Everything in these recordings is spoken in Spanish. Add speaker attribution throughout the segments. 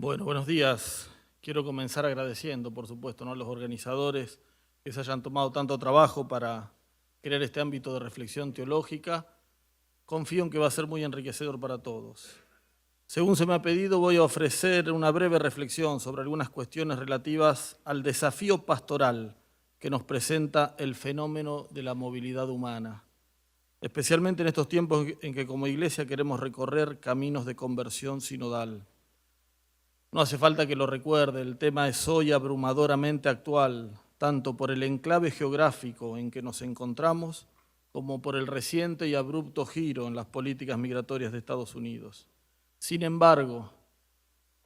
Speaker 1: Bueno, buenos días. Quiero comenzar agradeciendo, por supuesto, ¿no?, a los organizadores que se hayan tomado tanto trabajo para crear este ámbito de reflexión teológica. Confío en que va a ser muy enriquecedor para todos. Según se me ha pedido, voy a ofrecer una breve reflexión sobre algunas cuestiones relativas al desafío pastoral que nos presenta el fenómeno de la movilidad humana, especialmente en estos tiempos en que como Iglesia queremos recorrer caminos de conversión sinodal. No hace falta que lo recuerde, el tema es hoy abrumadoramente actual, tanto por el enclave geográfico en que nos encontramos, como por el reciente y abrupto giro en las políticas migratorias de Estados Unidos. Sin embargo,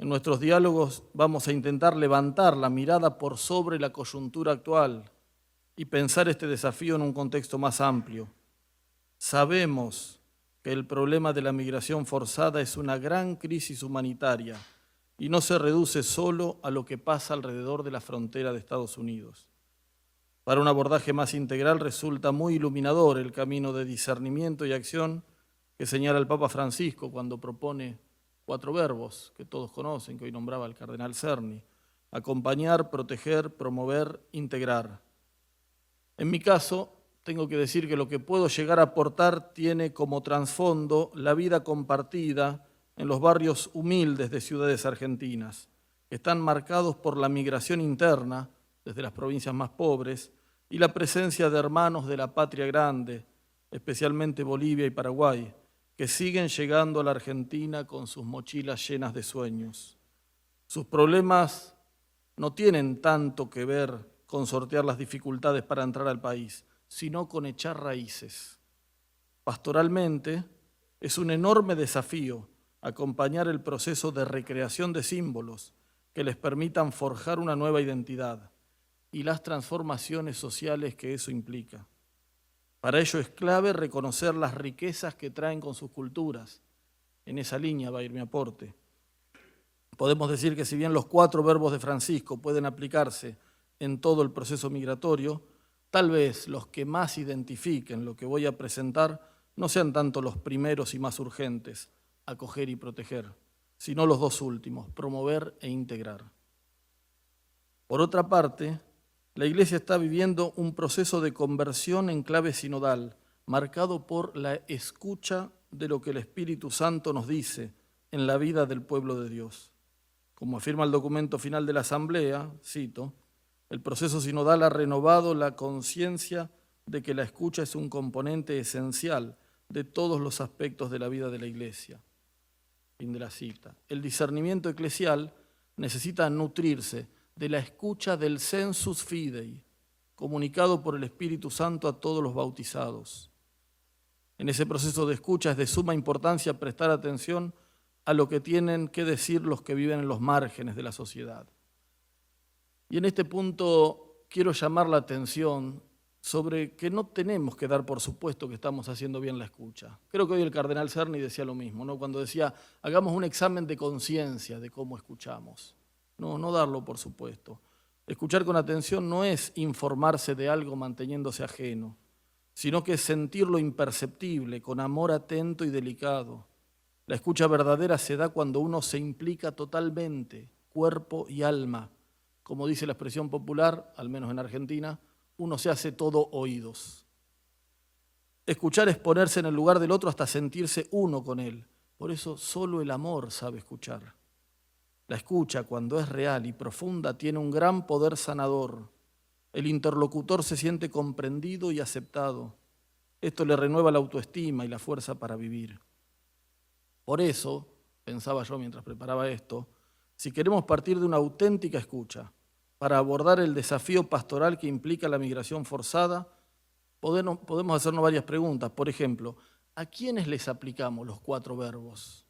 Speaker 1: en nuestros diálogos vamos a intentar levantar la mirada por sobre la coyuntura actual y pensar este desafío en un contexto más amplio. Sabemos que el problema de la migración forzada es una gran crisis humanitaria y no se reduce solo a lo que pasa alrededor de la frontera de Estados Unidos. Para un abordaje más integral resulta muy iluminador el camino de discernimiento y acción que señala el Papa Francisco cuando propone 4 verbos que todos conocen, que hoy nombraba el cardenal Cerny: acompañar, proteger, promover, integrar. En mi caso, tengo que decir que lo que puedo llegar a aportar tiene como trasfondo la vida compartida en los barrios humildes de ciudades argentinas, que están marcados por la migración interna desde las provincias más pobres y la presencia de hermanos de la patria grande, especialmente Bolivia y Paraguay, que siguen llegando a la Argentina con sus mochilas llenas de sueños. Sus problemas no tienen tanto que ver con sortear las dificultades para entrar al país, sino con echar raíces. Pastoralmente, es un enorme desafío acompañar el proceso de recreación de símbolos que les permitan forjar una nueva identidad y las transformaciones sociales que eso implica. Para ello es clave reconocer las riquezas que traen con sus culturas. En esa línea va a ir mi aporte. Podemos decir que si bien los 4 verbos de Francisco pueden aplicarse en todo el proceso migratorio, tal vez los que más identifiquen lo que voy a presentar no sean tanto los primeros y más urgentes, acoger y proteger, sino los 2 últimos, promover e integrar. Por otra parte, la Iglesia está viviendo un proceso de conversión en clave sinodal, marcado por la escucha de lo que el Espíritu Santo nos dice en la vida del pueblo de Dios. Como afirma el documento final de la Asamblea, cito: el proceso sinodal ha renovado la conciencia de que la escucha es un componente esencial de todos los aspectos de la vida de la Iglesia. Fin de la cita. El discernimiento eclesial necesita nutrirse de la escucha del sensus fidei, comunicado por el Espíritu Santo a todos los bautizados. En ese proceso de escucha es de suma importancia prestar atención a lo que tienen que decir los que viven en los márgenes de la sociedad. Y en este punto quiero llamar la atención sobre que no tenemos que dar por supuesto que estamos haciendo bien la escucha. Creo que hoy el cardenal Cerny decía lo mismo, ¿no?, cuando decía: hagamos un examen de conciencia de cómo escuchamos. No darlo por supuesto. Escuchar con atención no es informarse de algo manteniéndose ajeno, sino que es sentir lo imperceptible con amor atento y delicado. La escucha verdadera se da cuando uno se implica totalmente, cuerpo y alma. Como dice la expresión popular, al menos en Argentina, uno se hace todo oídos. Escuchar es ponerse en el lugar del otro hasta sentirse uno con él. Por eso solo el amor sabe escuchar. La escucha, cuando es real y profunda, tiene un gran poder sanador. El interlocutor se siente comprendido y aceptado. Esto le renueva la autoestima y la fuerza para vivir. Por eso, pensaba yo mientras preparaba esto, si queremos partir de una auténtica escucha para abordar el desafío pastoral que implica la migración forzada, podemos hacernos varias preguntas. Por ejemplo, ¿a quiénes les aplicamos los 4 verbos?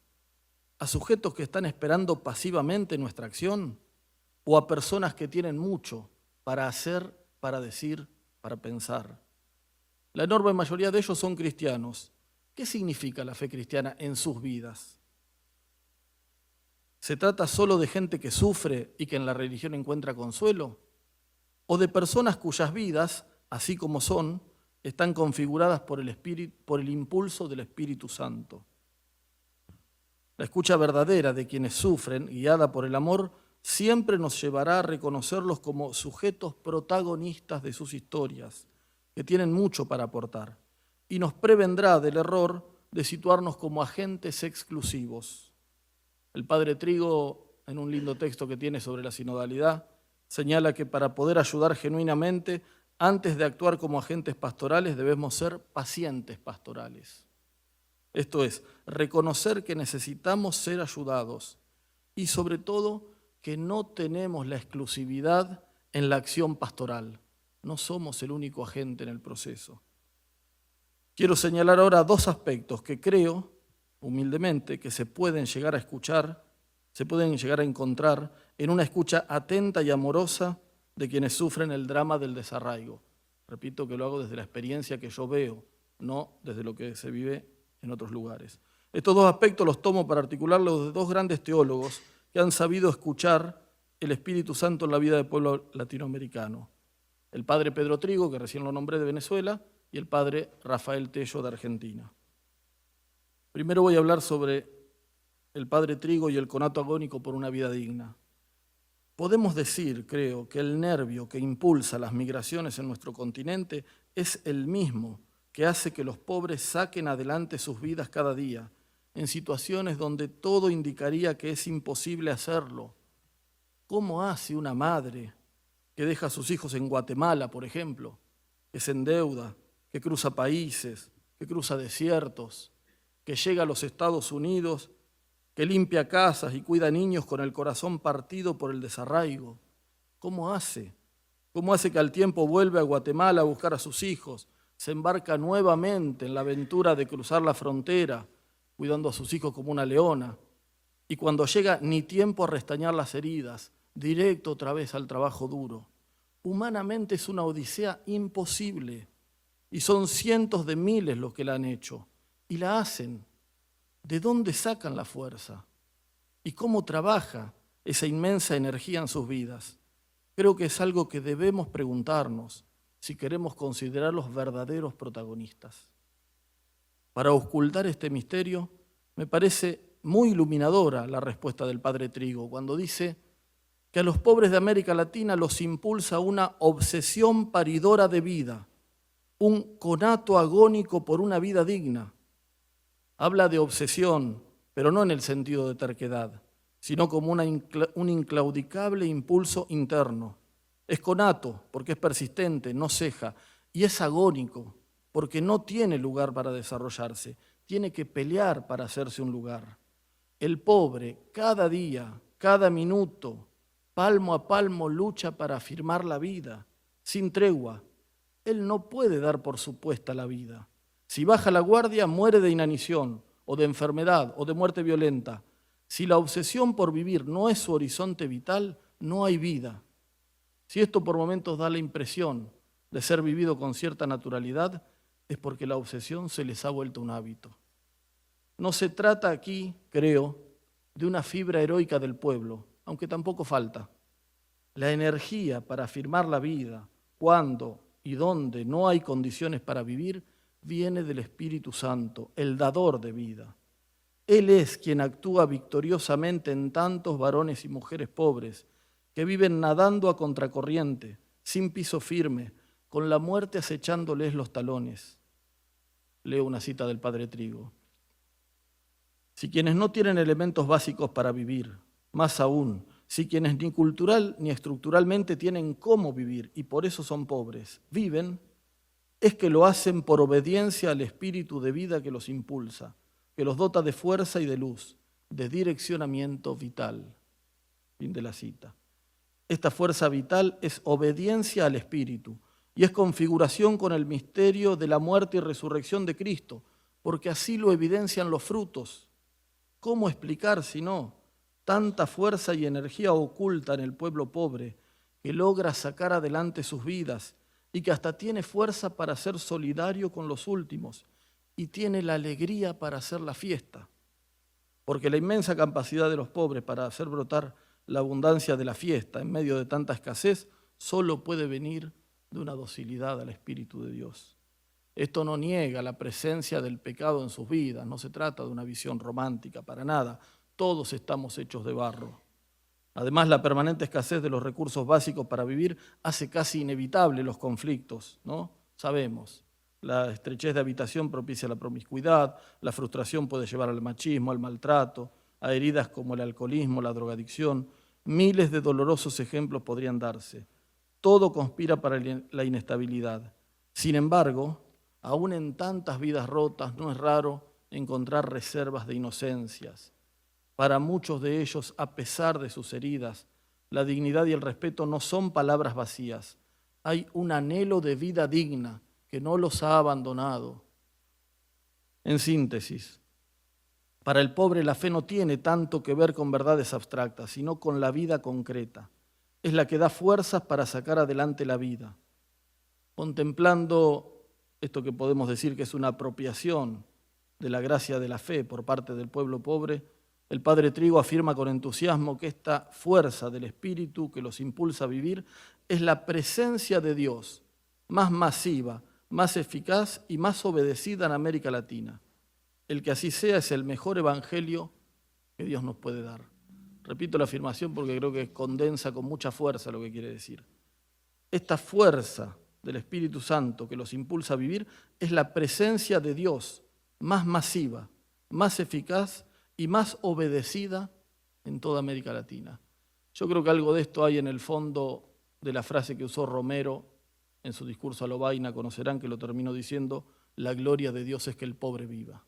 Speaker 1: ¿A sujetos que están esperando pasivamente nuestra acción? ¿O a personas que tienen mucho para hacer, para decir, para pensar? La enorme mayoría de ellos son cristianos. ¿Qué significa la fe cristiana en sus vidas? ¿Se trata solo de gente que sufre y que en la religión encuentra consuelo? ¿O de personas cuyas vidas, así como son, están configuradas por el impulso del Espíritu Santo? La escucha verdadera de quienes sufren, guiada por el amor, siempre nos llevará a reconocerlos como sujetos protagonistas de sus historias, que tienen mucho para aportar, y nos prevendrá del error de situarnos como agentes exclusivos. El padre Trigo, en un lindo texto que tiene sobre la sinodalidad, señala que para poder ayudar genuinamente, antes de actuar como agentes pastorales, debemos ser pacientes pastorales. Esto es, reconocer que necesitamos ser ayudados y sobre todo que no tenemos la exclusividad en la acción pastoral. No somos el único agente en el proceso. Quiero señalar ahora dos aspectos que creo, humildemente, que se pueden llegar a escuchar, se pueden llegar a encontrar en una escucha atenta y amorosa de quienes sufren el drama del desarraigo. Repito que lo hago desde la experiencia que yo veo, no desde lo que se vive en otros lugares. Estos dos aspectos los tomo para articularlos de dos grandes teólogos que han sabido escuchar el Espíritu Santo en la vida del pueblo latinoamericano. El padre Pedro Trigo, que recién lo nombré, de Venezuela, y el padre Rafael Tello, de Argentina. Primero voy a hablar sobre el padre Trigo y el conato agónico por una vida digna. Podemos decir, creo, que el nervio que impulsa las migraciones en nuestro continente es el mismo que hace que los pobres saquen adelante sus vidas cada día, en situaciones donde todo indicaría que es imposible hacerlo. ¿Cómo hace una madre que deja a sus hijos en Guatemala, por ejemplo, que se endeuda, que cruza países, que cruza desiertos, que llega a los Estados Unidos, que limpia casas y cuida niños con el corazón partido por el desarraigo? ¿Cómo hace? ¿Cómo hace que al tiempo vuelve a Guatemala a buscar a sus hijos, se embarca nuevamente en la aventura de cruzar la frontera, cuidando a sus hijos como una leona, y cuando llega ni tiempo a restañar las heridas, directo otra vez al trabajo duro? Humanamente es una odisea imposible, y son cientos de miles los que la han hecho, y la hacen. ¿De dónde sacan la fuerza? ¿Y cómo trabaja esa inmensa energía en sus vidas? Creo que es algo que debemos preguntarnos si queremos considerarlos verdaderos protagonistas. Para auscultar este misterio, me parece muy iluminadora la respuesta del padre Trigo cuando dice que a los pobres de América Latina los impulsa una obsesión paridora de vida, un conato agónico por una vida digna. Habla de obsesión, pero no en el sentido de terquedad, sino como un inclaudicable impulso interno. Es conato porque es persistente, no ceja, y es agónico porque no tiene lugar para desarrollarse, tiene que pelear para hacerse un lugar. El pobre, cada día, cada minuto, palmo a palmo, lucha para afirmar la vida, sin tregua. Él no puede dar por supuesta la vida. Si baja la guardia, muere de inanición, o de enfermedad, o de muerte violenta. Si la obsesión por vivir no es su horizonte vital, no hay vida. Si esto por momentos da la impresión de ser vivido con cierta naturalidad, es porque la obsesión se les ha vuelto un hábito. No se trata aquí, creo, de una fibra heroica del pueblo, aunque tampoco falta. La energía para afirmar la vida, cuando y donde no hay condiciones para vivir, viene del Espíritu Santo, el dador de vida. Él es quien actúa victoriosamente en tantos varones y mujeres pobres que viven nadando a contracorriente, sin piso firme, con la muerte acechándoles los talones. Leo una cita del padre Trigo. Si quienes no tienen elementos básicos para vivir, más aún, si quienes ni cultural ni estructuralmente tienen cómo vivir y por eso son pobres, viven, es que lo hacen por obediencia al espíritu de vida que los impulsa, que los dota de fuerza y de luz, de direccionamiento vital. Fin de la cita. Esta fuerza vital es obediencia al espíritu y es configuración con el misterio de la muerte y resurrección de Cristo, porque así lo evidencian los frutos. ¿Cómo explicar, si no, tanta fuerza y energía oculta en el pueblo pobre que logra sacar adelante sus vidas y que hasta tiene fuerza para ser solidario con los últimos y tiene la alegría para hacer la fiesta? Porque la inmensa capacidad de los pobres para hacer brotar la abundancia de la fiesta en medio de tanta escasez solo puede venir de una docilidad al Espíritu de Dios. Esto no niega la presencia del pecado en sus vidas, no se trata de una visión romántica, para nada. Todos estamos hechos de barro. Además, la permanente escasez de los recursos básicos para vivir hace casi inevitable los conflictos, ¿no? Sabemos, la estrechez de habitación propicia la promiscuidad, la frustración puede llevar al machismo, al maltrato, a heridas como el alcoholismo, la drogadicción. Miles de dolorosos ejemplos podrían darse. Todo conspira para la inestabilidad. Sin embargo, aún en tantas vidas rotas, no es raro encontrar reservas de inocencias. Para muchos de ellos, a pesar de sus heridas, la dignidad y el respeto no son palabras vacías. Hay un anhelo de vida digna que no los ha abandonado. En síntesis, para el pobre la fe no tiene tanto que ver con verdades abstractas, sino con la vida concreta. Es la que da fuerzas para sacar adelante la vida. Contemplando esto que podemos decir que es una apropiación de la gracia de la fe por parte del pueblo pobre, el padre Trigo afirma con entusiasmo que esta fuerza del Espíritu que los impulsa a vivir es la presencia de Dios más masiva, más eficaz y más obedecida en América Latina. El que así sea es el mejor evangelio que Dios nos puede dar. Repito la afirmación porque creo que condensa con mucha fuerza lo que quiere decir. Esta fuerza del Espíritu Santo que los impulsa a vivir es la presencia de Dios más masiva, más eficaz y más obedecida en toda América Latina. Yo creo que algo de esto hay en el fondo de la frase que usó Romero en su discurso a Lovaina. Conocerán que lo terminó diciendo: la gloria de Dios es que el pobre viva.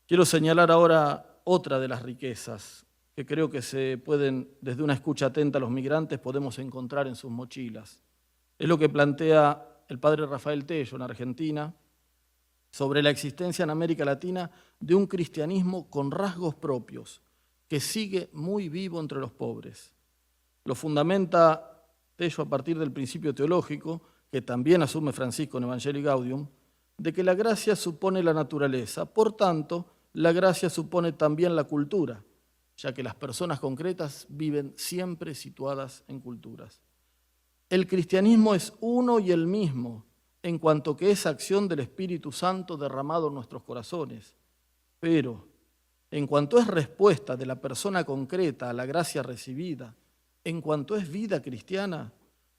Speaker 1: Quiero señalar ahora otra de las riquezas que creo que se pueden, desde una escucha atenta a los migrantes, podemos encontrar en sus mochilas. Es lo que plantea el padre Rafael Tello en Argentina sobre la existencia en América Latina de un cristianismo con rasgos propios, que sigue muy vivo entre los pobres. Lo fundamenta Tello a partir del principio teológico, que también asume Francisco en Evangelii Gaudium, de que la gracia supone la naturaleza, por tanto, la gracia supone también la cultura, ya que las personas concretas viven siempre situadas en culturas. El cristianismo es uno y el mismo, en cuanto que es acción del Espíritu Santo derramado en nuestros corazones. Pero, en cuanto es respuesta de la persona concreta a la gracia recibida, en cuanto es vida cristiana,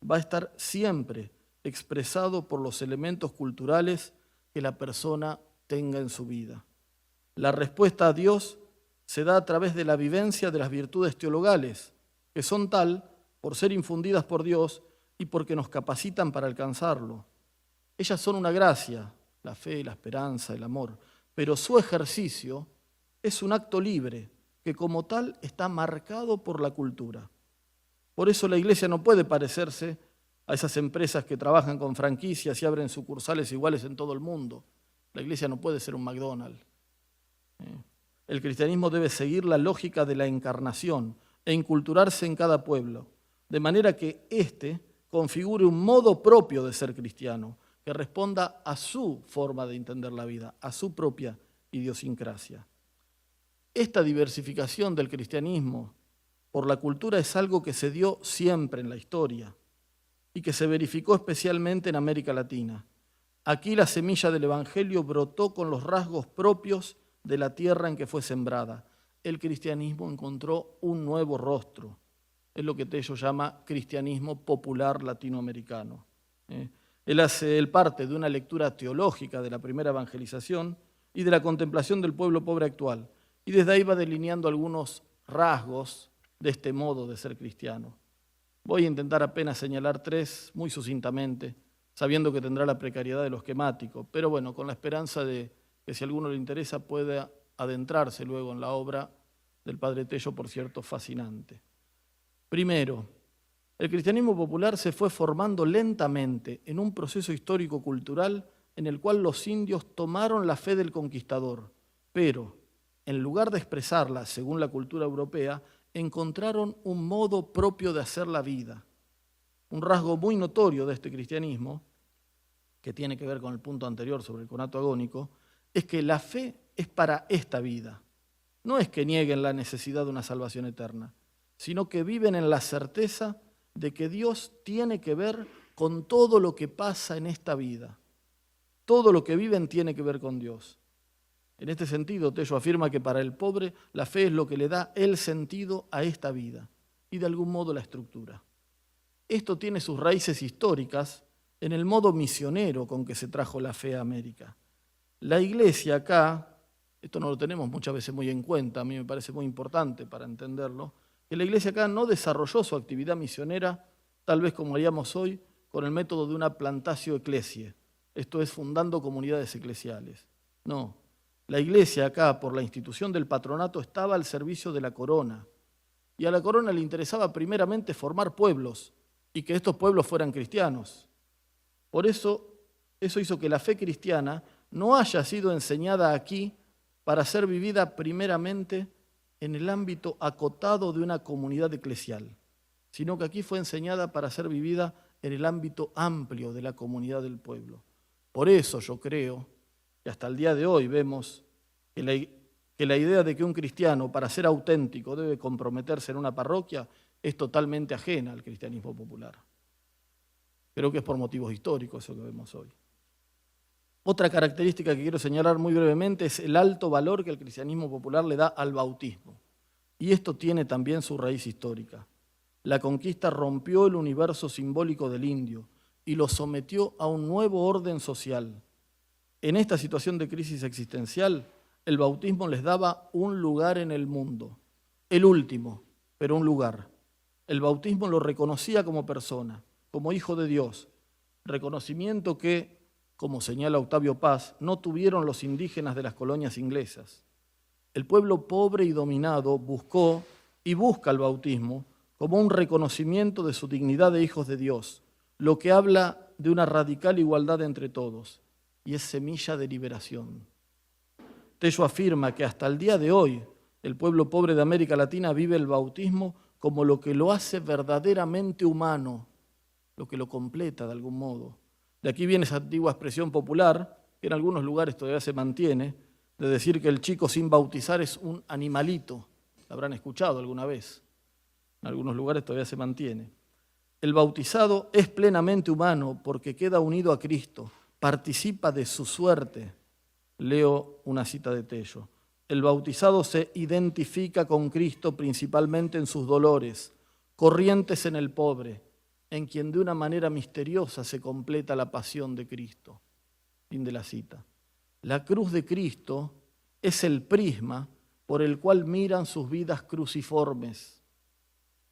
Speaker 1: va a estar siempre expresado por los elementos culturales que la persona tenga en su vida. La respuesta a Dios se da a través de la vivencia de las virtudes teologales, que son tal por ser infundidas por Dios y porque nos capacitan para alcanzarlo. Ellas son una gracia, la fe, la esperanza, el amor, pero su ejercicio es un acto libre que como tal está marcado por la cultura. Por eso la Iglesia no puede parecerse a esas empresas que trabajan con franquicias y abren sucursales iguales en todo el mundo. La Iglesia no puede ser un McDonald's. El cristianismo debe seguir la lógica de la encarnación e inculturarse en cada pueblo, de manera que éste configure un modo propio de ser cristiano, que responda a su forma de entender la vida, a su propia idiosincrasia. Esta diversificación del cristianismo por la cultura es algo que se dio siempre en la historia y que se verificó especialmente en América Latina. Aquí la semilla del Evangelio brotó con los rasgos propios de la tierra en que fue sembrada. El cristianismo encontró un nuevo rostro. Es lo que Tello llama cristianismo popular latinoamericano. Él parte de una lectura teológica de la primera evangelización y de la contemplación del pueblo pobre actual, y desde ahí va delineando algunos rasgos de este modo de ser cristiano. Voy a intentar apenas señalar tres muy sucintamente, sabiendo que tendrá la precariedad de lo esquemático, pero bueno, con la esperanza de que si a alguno le interesa pueda adentrarse luego en la obra del padre Tello, por cierto, fascinante. Primero, el cristianismo popular se fue formando lentamente en un proceso histórico-cultural en el cual los indios tomaron la fe del conquistador, pero en lugar de expresarla según la cultura europea, encontraron un modo propio de hacer la vida. Un rasgo muy notorio de este cristianismo, que tiene que ver con el punto anterior sobre el conato agónico, es que la fe es para esta vida. No es que nieguen la necesidad de una salvación eterna, sino que viven en la certeza de que Dios tiene que ver con todo lo que pasa en esta vida. Todo lo que viven tiene que ver con Dios. En este sentido, Tello afirma que para el pobre la fe es lo que le da el sentido a esta vida y de algún modo la estructura. Esto tiene sus raíces históricas en el modo misionero con que se trajo la fe a América. La iglesia acá, esto no lo tenemos muchas veces muy en cuenta, a mí me parece muy importante para entenderlo, que la iglesia acá no desarrolló su actividad misionera, tal vez como haríamos hoy, con el método de una plantatio ecclesiae, esto es, fundando comunidades eclesiales. No, la iglesia acá, por la institución del patronato, estaba al servicio de la corona, y a la corona le interesaba primeramente formar pueblos, y que estos pueblos fueran cristianos. Por eso hizo que la fe cristiana no haya sido enseñada aquí para ser vivida primeramente en el ámbito acotado de una comunidad eclesial, sino que aquí fue enseñada para ser vivida en el ámbito amplio de la comunidad del pueblo. Por eso yo creo que hasta el día de hoy vemos que la idea de que un cristiano, para ser auténtico, debe comprometerse en una parroquia es totalmente ajena al cristianismo popular. Creo que es por motivos históricos eso que vemos hoy. Otra característica que quiero señalar muy brevemente es el alto valor que el cristianismo popular le da al bautismo. Y esto tiene también su raíz histórica. La conquista rompió el universo simbólico del indio y lo sometió a un nuevo orden social. En esta situación de crisis existencial, el bautismo les daba un lugar en el mundo. El último, pero un lugar. El bautismo lo reconocía como persona, como hijo de Dios. Reconocimiento que, como señala Octavio Paz, no tuvieron los indígenas de las colonias inglesas. El pueblo pobre y dominado buscó y busca el bautismo como un reconocimiento de su dignidad de hijos de Dios, lo que habla de una radical igualdad entre todos, y es semilla de liberación. Tello afirma que hasta el día de hoy el pueblo pobre de América Latina vive el bautismo como lo que lo hace verdaderamente humano, lo que lo completa de algún modo. De aquí viene esa antigua expresión popular, que en algunos lugares todavía se mantiene, de decir que el chico sin bautizar es un animalito. ¿La habrán escuchado alguna vez? En algunos lugares todavía se mantiene. El bautizado es plenamente humano porque queda unido a Cristo, participa de su suerte. Leo una cita de Tello. El bautizado se identifica con Cristo principalmente en sus dolores, corrientes en el pobre, en quien de una manera misteriosa se completa la pasión de Cristo. Fin de la cita. La cruz de Cristo es el prisma por el cual miran sus vidas cruciformes.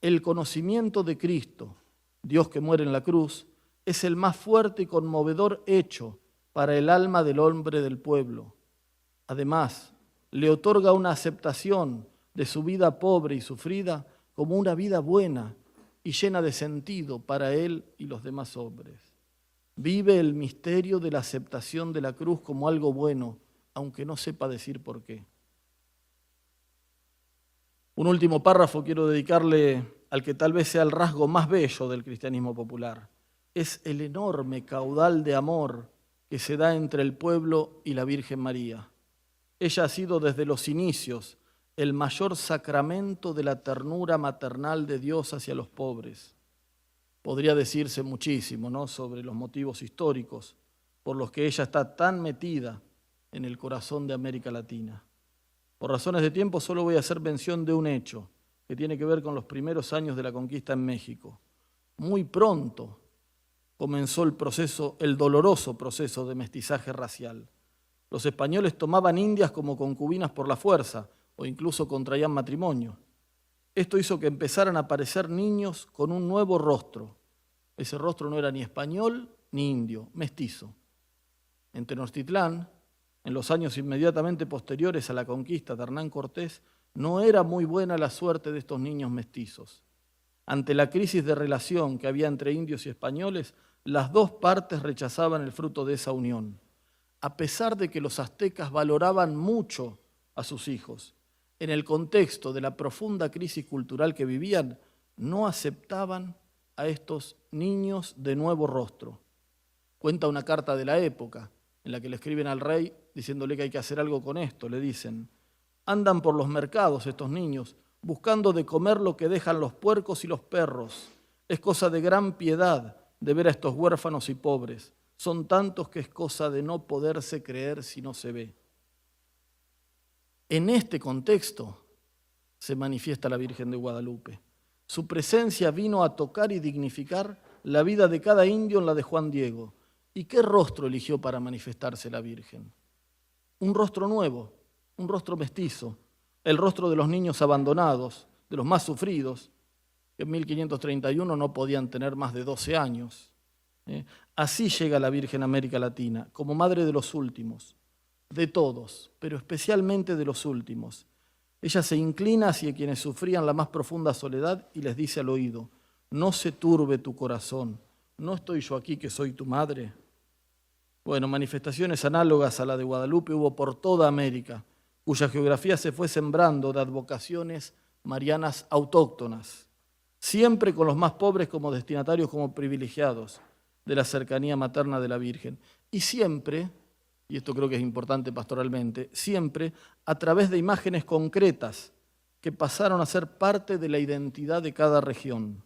Speaker 1: El conocimiento de Cristo, Dios que muere en la cruz, es el más fuerte y conmovedor hecho para el alma del hombre del pueblo. Además, le otorga una aceptación de su vida pobre y sufrida como una vida buena y llena de sentido para él y los demás hombres. Vive el misterio de la aceptación de la cruz como algo bueno, aunque no sepa decir por qué. Un último párrafo quiero dedicarle al que tal vez sea el rasgo más bello del cristianismo popular. Es el enorme caudal de amor que se da entre el pueblo y la Virgen María. Ella ha sido desde los inicios el mayor sacramento de la ternura maternal de Dios hacia los pobres. Podría decirse muchísimo, ¿no?, sobre los motivos históricos por los que ella está tan metida en el corazón de América Latina. Por razones de tiempo solo voy a hacer mención de un hecho que tiene que ver con los primeros años de la conquista en México. Muy pronto comenzó el doloroso proceso de mestizaje racial. Los españoles tomaban indias como concubinas por la fuerza o incluso contraían matrimonio. Esto hizo que empezaran a aparecer niños con un nuevo rostro. Ese rostro no era ni español ni indio, mestizo. En Tenochtitlán, en los años inmediatamente posteriores a la conquista de Hernán Cortés, no era muy buena la suerte de estos niños mestizos. Ante la crisis de relación que había entre indios y españoles, las dos partes rechazaban el fruto de esa unión. A pesar de que los aztecas valoraban mucho a sus hijos, en el contexto de la profunda crisis cultural que vivían, no aceptaban a estos niños de nuevo rostro. Cuenta una carta de la época en la que le escriben al rey diciéndole que hay que hacer algo con esto. Le dicen: andan por los mercados estos niños buscando de comer lo que dejan los puercos y los perros. Es cosa de gran piedad de ver a estos huérfanos y pobres. Son tantos que es cosa de no poderse creer si no se ve. En este contexto se manifiesta la Virgen de Guadalupe. Su presencia vino a tocar y dignificar la vida de cada indio en la de Juan Diego. ¿Y qué rostro eligió para manifestarse la Virgen? Un rostro nuevo, un rostro mestizo, el rostro de los niños abandonados, de los más sufridos, que en 1531 no podían tener más de 12 años. Así llega la Virgen a América Latina, como madre de los últimos, de todos, pero especialmente de los últimos. Ella se inclina hacia quienes sufrían la más profunda soledad y les dice al oído: no se turbe tu corazón, ¿no estoy yo aquí que soy tu madre? Bueno, manifestaciones análogas a la de Guadalupe hubo por toda América, cuya geografía se fue sembrando de advocaciones marianas autóctonas, siempre con los más pobres como destinatarios, como privilegiados de la cercanía materna de la Virgen. Y siempre, y esto creo que es importante pastoralmente, siempre a través de imágenes concretas que pasaron a ser parte de la identidad de cada región.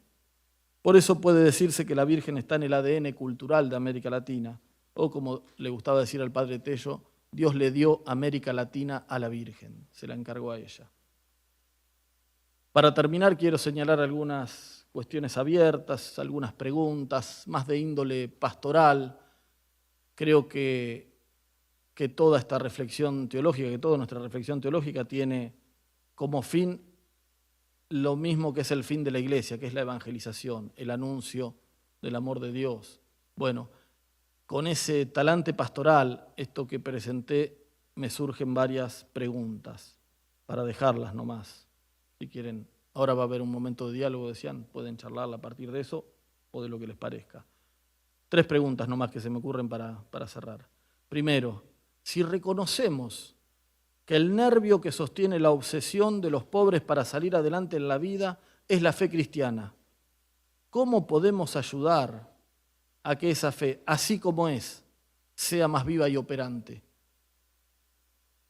Speaker 1: Por eso puede decirse que la Virgen está en el ADN cultural de América Latina, o como le gustaba decir al padre Tello, Dios le dio América Latina a la Virgen, se la encargó a ella. Para terminar, quiero señalar algunas cuestiones abiertas, algunas preguntas, más de índole pastoral. Creo que toda esta reflexión teológica, que toda nuestra reflexión teológica tiene como fin lo mismo que es el fin de la Iglesia, que es la evangelización, el anuncio del amor de Dios. Bueno, con ese talante pastoral, esto que presenté, me surgen varias preguntas, para dejarlas nomás. Si quieren, ahora va a haber un momento de diálogo, decían, pueden charlar a partir de eso o de lo que les parezca. 3 preguntas nomás que se me ocurren para cerrar. Primero, si reconocemos que el nervio que sostiene la obsesión de los pobres para salir adelante en la vida es la fe cristiana, ¿cómo podemos ayudar a que esa fe, así como es, sea más viva y operante?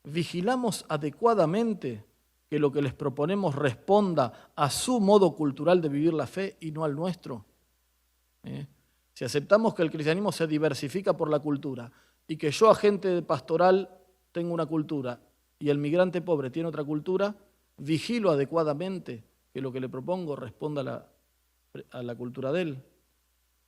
Speaker 1: ¿Vigilamos adecuadamente que lo que les proponemos responda a su modo cultural de vivir la fe y no al nuestro? Si aceptamos que el cristianismo se diversifica por la cultura y que yo, agente pastoral, tengo una cultura y el migrante pobre tiene otra cultura, vigilo adecuadamente que lo que le propongo responda a la cultura de él.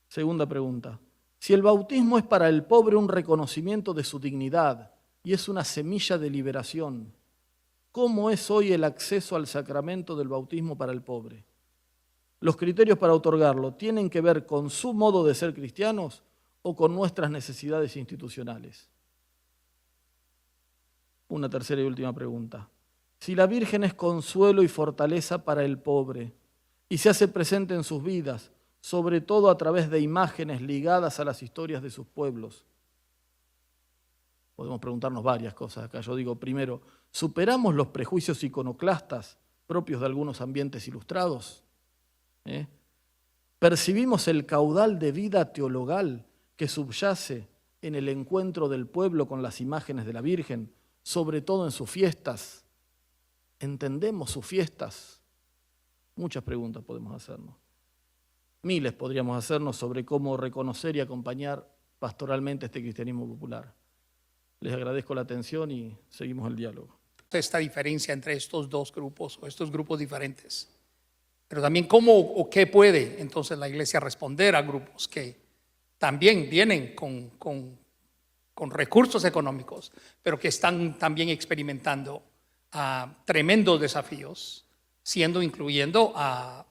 Speaker 1: Segunda pregunta, si el bautismo es para el pobre un reconocimiento de su dignidad y es una semilla de liberación, ¿cómo es hoy el acceso al sacramento del bautismo para el pobre? ¿Los criterios para otorgarlo tienen que ver con su modo de ser cristianos o con nuestras necesidades institucionales? Una tercera y última pregunta. Si la Virgen es consuelo y fortaleza para el pobre y se hace presente en sus vidas, sobre todo a través de imágenes ligadas a las historias de sus pueblos, podemos preguntarnos varias cosas acá. Yo digo, primero, ¿superamos los prejuicios iconoclastas propios de algunos ambientes ilustrados? ¿Percibimos el caudal de vida teologal que subyace en el encuentro del pueblo con las imágenes de la Virgen, sobre todo en sus fiestas? ¿Entendemos sus fiestas? Muchas preguntas podemos hacernos. Miles podríamos hacernos sobre cómo reconocer y acompañar pastoralmente este cristianismo popular. Les agradezco la atención y seguimos el diálogo.
Speaker 2: Esta diferencia entre estos dos grupos o estos grupos diferentes, pero también cómo o qué puede entonces la Iglesia responder a grupos que también vienen con recursos económicos, pero que están también experimentando tremendos desafíos, incluyendo a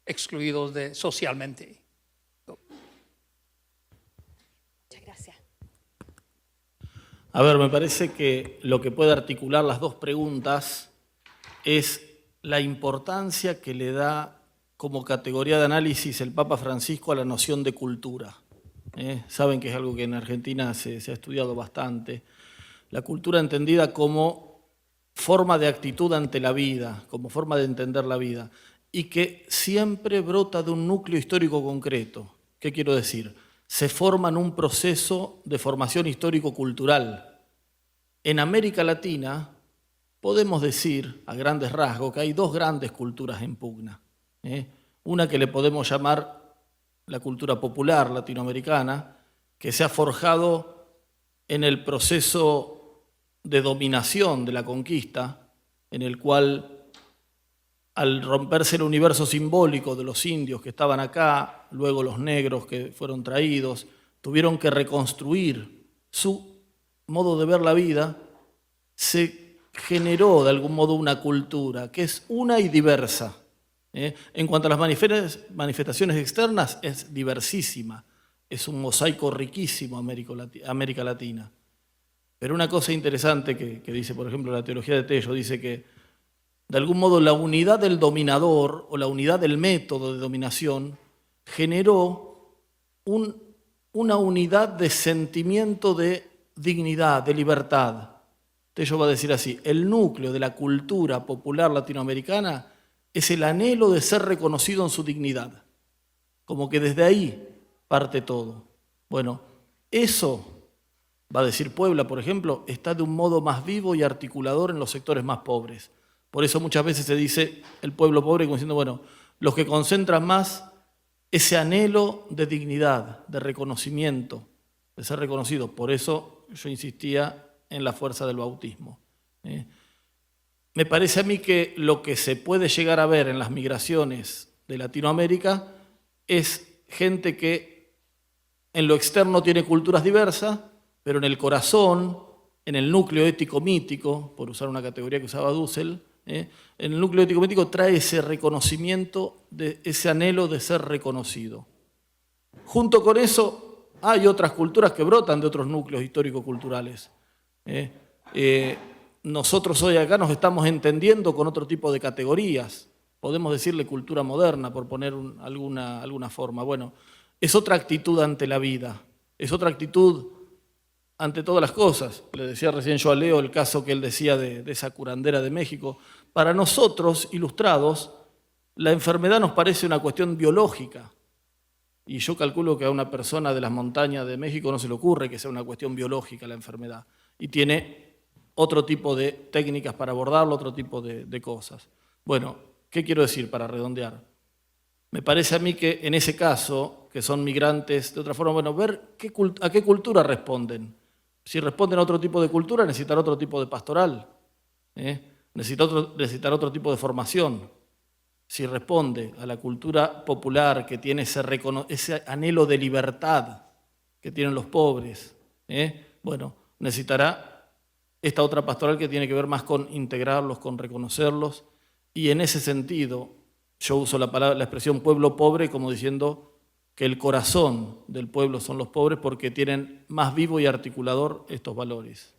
Speaker 2: excluidos socialmente.
Speaker 3: Muchas gracias.
Speaker 1: A ver, me parece que lo que puede articular las dos preguntas es la importancia que le da como categoría de análisis el Papa Francisco a la noción de cultura. Saben que es algo que en Argentina se ha estudiado bastante. La cultura entendida como forma de actitud ante la vida, como forma de entender la vida, y que siempre brota de un núcleo histórico concreto. ¿Qué quiero decir? Se forma en un proceso de formación histórico-cultural. En América Latina podemos decir, a grandes rasgos, que hay dos grandes culturas en pugna. Una que le podemos llamar la cultura popular latinoamericana, que se ha forjado en el proceso de dominación de la conquista, en el cual, al romperse el universo simbólico de los indios que estaban acá, luego los negros que fueron traídos, tuvieron que reconstruir su modo de ver la vida, se generó de algún modo una cultura que es una y diversa. En cuanto a las manifestaciones externas, es diversísima, es un mosaico riquísimo América Latina. Pero una cosa interesante que dice, por ejemplo, la teología de Tello, dice que de algún modo la unidad del dominador o la unidad del método de dominación generó una unidad de sentimiento de dignidad, de libertad. Tello va a decir así: el núcleo de la cultura popular latinoamericana es el anhelo de ser reconocido en su dignidad. Como que desde ahí parte todo. Bueno, eso, va a decir Puebla, por ejemplo, está de un modo más vivo y articulador en los sectores más pobres. Por eso muchas veces se dice el pueblo pobre como diciendo, bueno, los que concentran más ese anhelo de dignidad, de reconocimiento, de ser reconocido. Por eso yo insistía en la fuerza del bautismo. Me parece a mí que lo que se puede llegar a ver en las migraciones de Latinoamérica es gente que en lo externo tiene culturas diversas, pero en el corazón, en el núcleo ético-mítico, por usar una categoría que usaba Dussel, en el núcleo ético-mítico trae ese reconocimiento, ese anhelo de ser reconocido. Junto con eso hay otras culturas que brotan de otros núcleos histórico-culturales. Nosotros hoy acá nos estamos entendiendo con otro tipo de categorías. Podemos decirle cultura moderna, por poner alguna forma. Bueno, es otra actitud ante la vida, es otra actitud ante todas las cosas. Le decía recién yo a Leo el caso que él decía de esa curandera de México. Para nosotros, ilustrados, la enfermedad nos parece una cuestión biológica. Y yo calculo que a una persona de las montañas de México no se le ocurre que sea una cuestión biológica la enfermedad. Y tiene otro tipo de técnicas para abordarlo, otro tipo de cosas. Bueno, ¿qué quiero decir para redondear? Me parece a mí que en ese caso, que son migrantes, de otra forma, bueno, ver a qué cultura responden. Si responden a otro tipo de cultura, necesitan otro tipo de pastoral, necesitan otro tipo de formación. Si responde a la cultura popular que tiene ese anhelo de libertad que tienen los pobres, bueno, necesitará esta otra pastoral que tiene que ver más con integrarlos, con reconocerlos, y en ese sentido yo uso la expresión pueblo pobre como diciendo que el corazón del pueblo son los pobres porque tienen más vivo y articulador estos valores.